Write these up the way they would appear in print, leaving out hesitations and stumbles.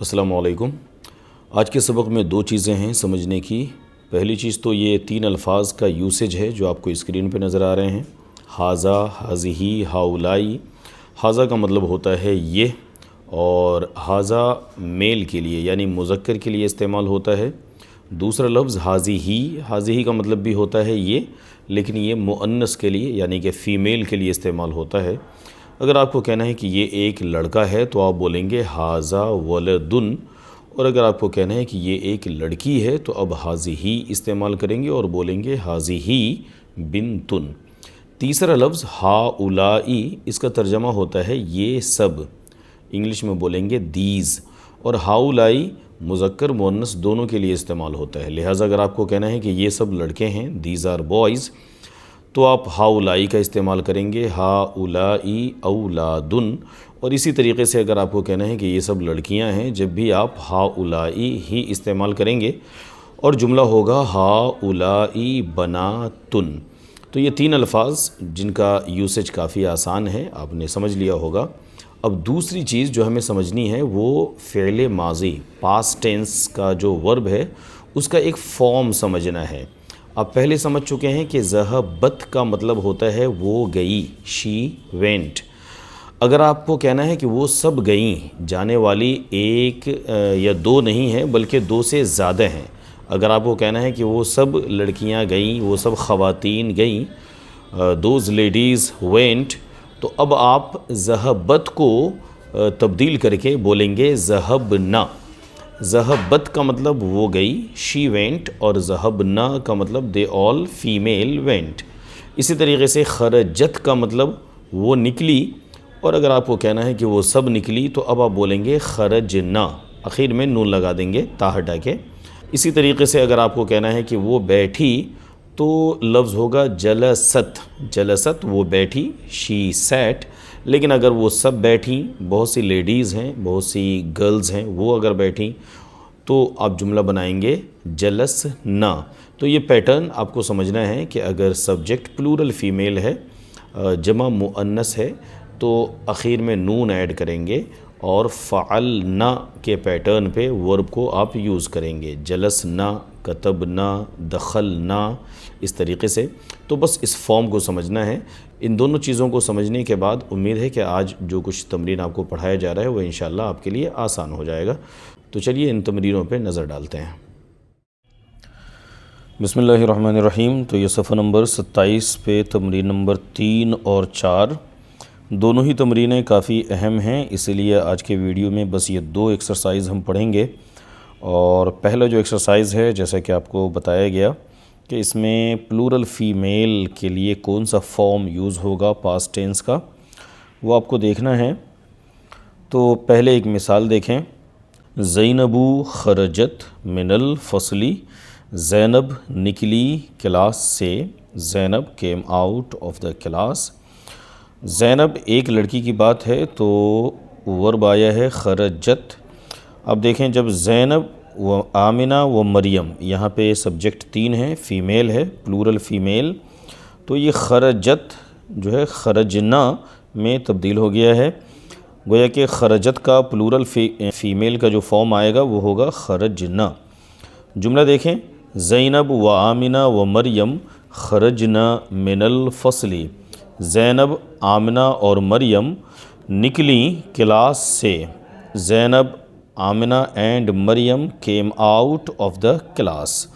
السلام علیکم۔ آج کے سبق میں دو چیزیں ہیں سمجھنے کی۔ پہلی چیز تو یہ تین الفاظ کا یوسیج ہے جو آپ کو اسکرین پہ نظر آ رہے ہیں۔ ھذا، ھذہ، ھؤلائی۔ ھذا کا مطلب ہوتا ہے یہ، اور ھذا میل کے لیے یعنی مذکر کے لیے استعمال ہوتا ہے۔ دوسرا لفظ ھذہ، ھذہ کا مطلب بھی ہوتا ہے یہ، لیکن یہ مؤنث کے لیے یعنی کہ فیمیل کے لیے استعمال ہوتا ہے۔ اگر آپ کو کہنا ہے کہ یہ ایک لڑکا ہے تو آپ بولیں گے ھذا ولدن، اور اگر آپ کو کہنا ہے کہ یہ ایک لڑکی ہے تو اب ھذہ استعمال کریں گے اور بولیں گے ھذہ بنتن۔ تیسرا لفظ ھؤلائی، اس کا ترجمہ ہوتا ہے یہ سب، انگلش میں بولیں گے دیز، اور ھؤلائی مذکر مؤنث دونوں کے لیے استعمال ہوتا ہے۔ لہٰذا اگر آپ کو کہنا ہے کہ یہ سب لڑکے ہیں، دیز آر بوائز، تو آپ ھؤلائی کا استعمال کریں گے، ھؤلائی اولادن۔ اور اسی طریقے سے اگر آپ کو کہنا ہے کہ یہ سب لڑکیاں ہیں، جب بھی آپ ھؤلائی ہی استعمال کریں گے اور جملہ ہوگا ھؤلائی بناتن۔ تو یہ تین الفاظ جن کا یوسیج کافی آسان ہے، آپ نے سمجھ لیا ہوگا۔ اب دوسری چیز جو ہمیں سمجھنی ہے وہ فعل ماضی، پاسٹ ٹینس کا جو ورب ہے اس کا ایک فارم سمجھنا ہے۔ آپ پہلے سمجھ چکے ہیں کہ ذہبت کا مطلب ہوتا ہے وہ گئی، شی وینٹ۔ اگر آپ کو کہنا ہے کہ وہ سب گئیں، جانے والی ایک یا دو نہیں ہیں بلکہ دو سے زیادہ ہیں۔ اگر آپ کو کہنا ہے کہ وہ سب لڑکیاں گئیں، وہ سب خواتین گئیں، دوز لیڈیز وینٹ، تو اب آپ ذہبت کو تبدیل کر کے بولیں گے ذہبنا۔ ذہبت کا مطلب وہ گئی، شی وینٹ، اور ذہبنا کا مطلب دے آل فیمیل وینٹ۔ اسی طریقے سے خرجت کا مطلب وہ نکلی، اور اگر آپ کو کہنا ہے کہ وہ سب نکلی تو اب آپ بولیں گے خرجنا، اخیر میں نون لگا دیں گے تا ہٹا کے۔ اسی طریقے سے اگر آپ کو کہنا ہے کہ وہ بیٹھی تو لفظ ہوگا جلست، جلست وہ بیٹھی، شی سیٹ۔ لیکن اگر وہ سب بیٹھیں، بہت سی لیڈیز ہیں، بہت سی گرلز ہیں، وہ اگر بیٹھیں تو آپ جملہ بنائیں گے جلسنا۔ تو یہ پیٹرن آپ کو سمجھنا ہے کہ اگر سبجیکٹ پلورل فیمیل ہے، جمع مؤنث ہے، تو اخیر میں نون ایڈ کریں گے اور فعلنا کے پیٹرن پہ ورب کو آپ یوز کریں گے، جلسنا، کتبنا، دخلنا، اس طریقے سے۔ تو بس اس فارم کو سمجھنا ہے۔ ان دونوں چیزوں کو سمجھنے کے بعد امید ہے کہ آج جو کچھ تمرین آپ کو پڑھایا جا رہا ہے وہ انشاءاللہ آپ کے لیے آسان ہو جائے گا۔ تو چلیے ان تمرینوں پہ نظر ڈالتے ہیں۔ بسم اللہ الرحمن الرحیم۔ تو یہ صفحہ نمبر 27 پہ تمرین نمبر 3 اور 4 دونوں ہی تمرینیں کافی اہم ہیں، اسی لیے آج کے ویڈیو میں بس یہ دو ایکسرسائز ہم پڑھیں گے۔ اور پہلا جو ایکسرسائز ہے، جیسا کہ آپ کو بتایا گیا کہ اس میں پلورل فیمیل کے لیے کون سا فارم یوز ہوگا پاسٹ ٹینس کا، وہ آپ کو دیکھنا ہے۔ تو پہلے ایک مثال دیکھیں، زینب خرجت من الفصل، زینب نکلی کلاس سے، Zainab came out of the class. Zainab ایک لڑکی کی بات ہے تو ورب آیا ہے خرجت۔ اب دیکھیں، جب زینب و آمنہ و مریم، یہاں پہ سبجیکٹ 3 ہے، فیمیل ہے، پلورل فیمیل، تو یہ خرجت جو ہے خرجنا میں تبدیل ہو گیا ہے۔ گویا کہ خرجت کا پلورل فیمیل کا جو فارم آئے گا وہ ہوگا خرجنا۔ جملہ دیکھیں، زینب و آمنہ و مریم خرجنا من الفصل، زینب، آمنہ اور مریم نکلیں کلاس سے۔ Zainab, Amna and Maryam came out of the class.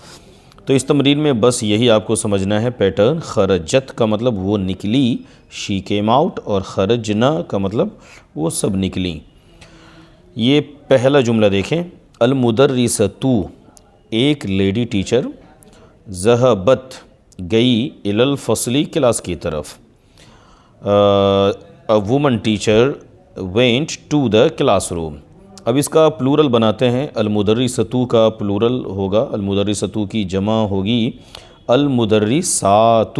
تو اس تمرین میں بس یہی آپ کو سمجھنا ہے پیٹرن، خرجت کا مطلب وہ نکلی، شی کیم آؤٹ، اور خرجنا کا مطلب وہ سب نکلیں۔ یہ پہلا جملہ دیکھیں، المدرسۃ ایک لیڈی ٹیچر، ذہبت گئی، الی الفصل کلاس کی طرف، a woman teacher went to the classroom۔ اب اس کا پلورل بناتے ہیں، المدرسۃ کا پلورل ہوگا، المدرسۃ کی جمع ہوگی المدرسات۔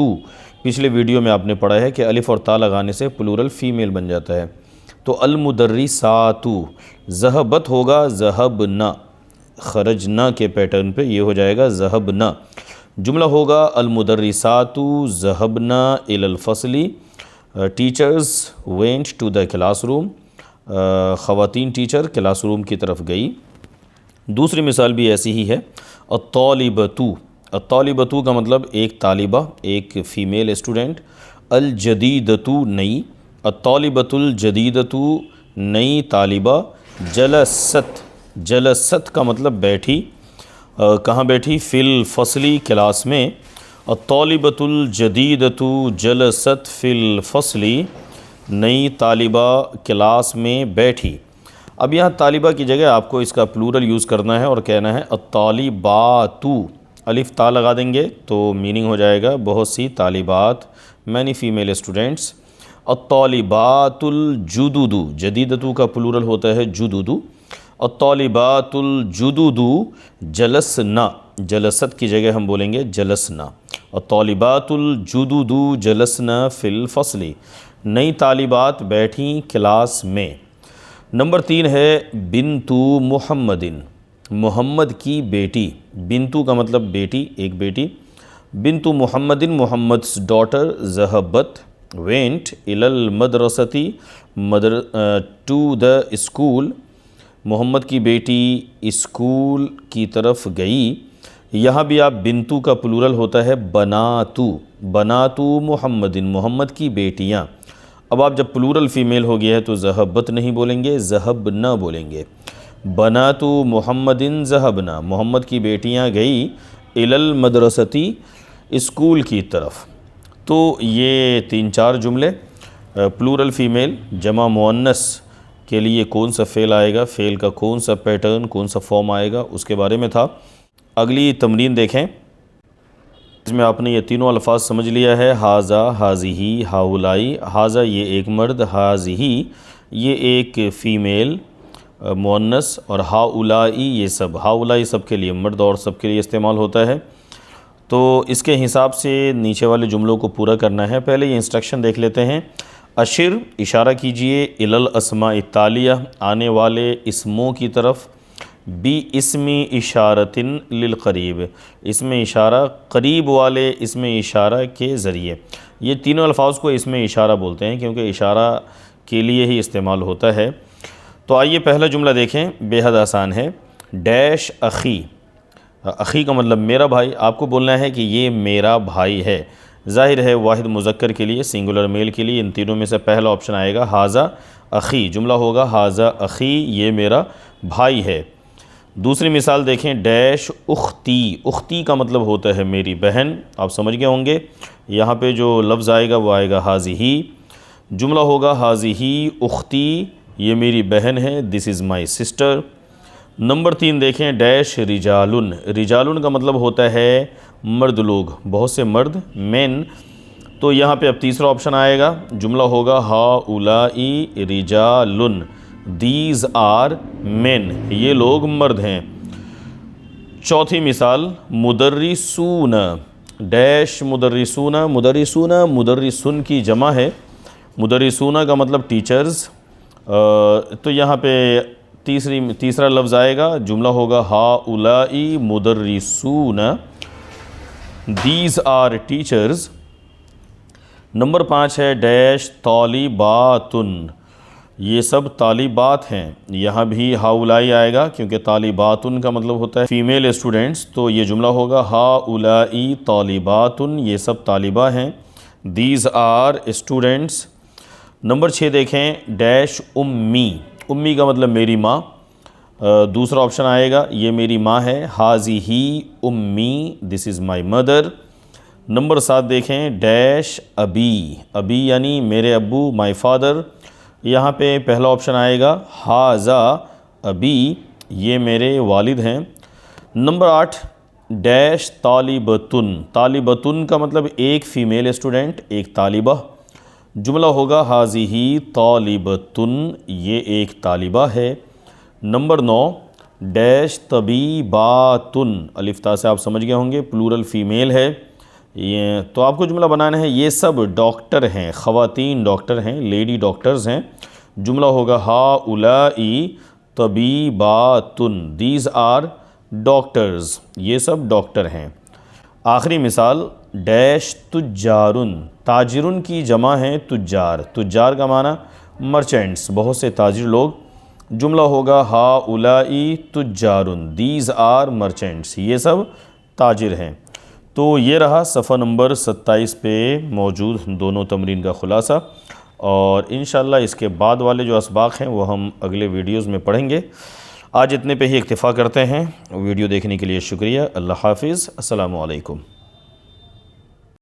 پچھلے ویڈیو میں آپ نے پڑھا ہے کہ الف اور تا لگانے سے پلورل فیمیل بن جاتا ہے۔ تو المدرسات، ذہبت ہوگا ذہبنا، خرجنا کے پیٹرن پہ یہ ہو جائے گا ذہبنا۔ جملہ ہوگا المدرسات ذہبنا الی الفصل، teachers went to the class room. خواتین ٹیچر کلاس روم کی طرف گئی۔ دوسری مثال بھی ایسی ہی ہے، الطالبتو، الطالبتو کا مطلب ایک طالبہ، ایک فیمیل اسٹوڈنٹ، الجدیدتو نئی، الطالبۃ الجدیدتو نئی طالبہ، جلست، جلست کا مطلب بیٹھی، کہاں بیٹھی؟ فی الفصلی کلاس میں، الطالبۃ الجدیدۃ جلست فی الفصلی، نئی طالبہ کلاس میں بیٹھی۔ اب یہاں طالبہ کی جگہ آپ کو اس کا پلورل یوز کرنا ہے اور کہنا ہے الطالبات، الف تا لگا دیں گے تو میننگ ہو جائے گا بہت سی طالبات، مینی فیمیل اسٹوڈنٹس۔ الطالبات الجدد، جدیدتو کا پلورل ہوتا ہے جدد، الطالبات الجدد جلسنا، جلست کی جگہ ہم بولیں گے جلسنا، الطالبات الجدد جلسنا فی الفصل، نئی طالبات بیٹھیں کلاس میں۔ نمبر 3 ہے بنتو محمد، محمد کی بیٹی، بنتو کا مطلب بیٹی، ایک بیٹی، بنتو محمد، محمد's daughter ذہبت went الی المدرستی to the school، محمد کی بیٹی اسکول کی طرف گئی۔ یہاں بھی آپ بنتو کا پلورل ہوتا ہے بناتو، بناتو محمد، محمد کی بیٹیاں۔ اب آپ جب پلورل فیمیل ہو گیا ہے تو ذہبت نہیں بولیں گے، ذہبنا بولیں گے۔ بناتو محمد ذہبنا، محمد کی بیٹیاں گئی الی المدرستی، اسکول کی طرف۔ تو یہ 3-4 جملے پلورل فیمیل جمع مؤنث کے لیے کون سا فعل آئے گا، فعل کا کون سا پیٹرن، کون سا فارم آئے گا، اس کے بارے میں تھا۔ اگلی تمرین دیکھیں، اس میں آپ نے یہ تینوں الفاظ سمجھ لیا ہے، ہاذا، ہاذیہی، ہاؤلائی۔ ہاذا یہ ایک مرد، ہاذیہی یہ ایک فیمیل مؤنث، اور ہاؤلائی یہ سب، ہاؤلائی سب کے لیے، مرد اور سب کے لیے استعمال ہوتا ہے۔ تو اس کے حساب سے نیچے والے جملوں کو پورا کرنا ہے۔ پہلے یہ انسٹرکشن دیکھ لیتے ہیں۔ اشر، اشارہ کیجئے، الی الاسماء التالیہ، آنے والے اسموں کی طرف، بی اسم اشارۃ للقریب، اسم اشارہ قریب والے اسم اشارہ کے ذریعے۔ یہ تینوں الفاظ کو اسم اشارہ بولتے ہیں کیونکہ اشارہ کے لیے ہی استعمال ہوتا ہے۔ تو آئیے پہلا جملہ دیکھیں، بے حد آسان ہے۔ ڈیش اخی، اخی کا مطلب میرا بھائی، آپ کو بولنا ہے کہ یہ میرا بھائی ہے۔ ظاہر ہے واحد مذکر کے لیے، سنگولر میل کے لیے ان تینوں میں سے پہلا آپشن آئے گا، ہاذا اخی، جملہ ہوگا ہاذا اخی، یہ میرا بھائی ہے۔ دوسری مثال دیکھیں، ڈیش اختی، اختی کا مطلب ہوتا ہے میری بہن، آپ سمجھ گئے ہوں گے۔ یہاں پہ جو لفظ آئے گا وہ آئے گا ہاذیہی، جملہ ہوگا ہاذیہی اختی، یہ میری بہن ہے، دس از مائی سسٹر۔ نمبر 3 دیکھیں، ڈیش رجالن، رجالن کا مطلب ہوتا ہے مرد لوگ، بہت سے مرد، مین۔ تو یہاں پہ اب تیسرا آپشن آئے گا، جملہ ہوگا ہاؤلائی رجالن، دیز آر مین، یہ لوگ مرد ہیں۔ چوتھی مثال، مدرسون، ڈیش مدرسون، مدرسون مدرسن کی جمع ہے، مدرسون کا مطلب ٹیچرز۔ تو یہاں پہ تیسرا لفظ آئے گا، جملہ ہوگا ہاؤلائی مدرسون، دیز آر ٹیچرز۔ نمبر 5 ہے ڈیش طالباتن، یہ سب طالبات ہیں، یہاں بھی ہاؤلائی آئے گا کیونکہ طالباتن کا مطلب ہوتا ہے فیمیل اسٹوڈنٹس، تو یہ جملہ ہوگا ہاؤلائی طالباتن، یہ سب طالبہ ہیں، دیز آر اسٹوڈنٹس۔ نمبر 6 دیکھیں، ڈیش امی، امی کا مطلب میری ماں، دوسرا آپشن آئے گا، یہ میری ماں ہے، ہاذیہی امی، دس از مائی مدر۔ نمبر 7 دیکھیں، ڈیش ابی، ابی یعنی میرے ابو، مائی فادر، یہاں پہ پہلا آپشن آئے گا ہاذا ابی، یہ میرے والد ہیں۔ نمبر 8 ڈیش طالبتن، طالبتن کا مطلب ایک فیمیل اسٹوڈنٹ، ایک طالبہ، جملہ ہوگا ہاذیہی طالبتن، یہ ایک طالبہ ہے۔ نمبر 9 ڈیش طبیباتن، الف تا سے آپ سمجھ گئے ہوں گے پلورل فیمیل ہے، یہ تو آپ کو جملہ بنانا ہے یہ سب ڈاکٹر ہیں، خواتین ڈاکٹر ہیں، لیڈی ڈاکٹرز ہیں، جملہ ہوگا ہاؤلائی طبیباتن، دیز آر ڈاکٹرز، یہ سب ڈاکٹر ہیں۔ آخری مثال، ڈیش تجارن، تاجرن کی جمع ہے تجار، تجار کا معنی مرچینٹس، بہت سے تاجر لوگ، جملہ ہوگا ہا اولائی تجارن، دیز آر مرچینٹس، یہ سب تاجر ہیں۔ تو یہ رہا صفحہ نمبر 27 پہ موجود دونوں تمرین کا خلاصہ، اور انشاءاللہ اس کے بعد والے جو اسباق ہیں وہ ہم اگلے ویڈیوز میں پڑھیں گے۔ آج اتنے پہ ہی اکتفا کرتے ہیں۔ ویڈیو دیکھنے کے لیے شکریہ۔ اللہ حافظ۔ السلام علیکم۔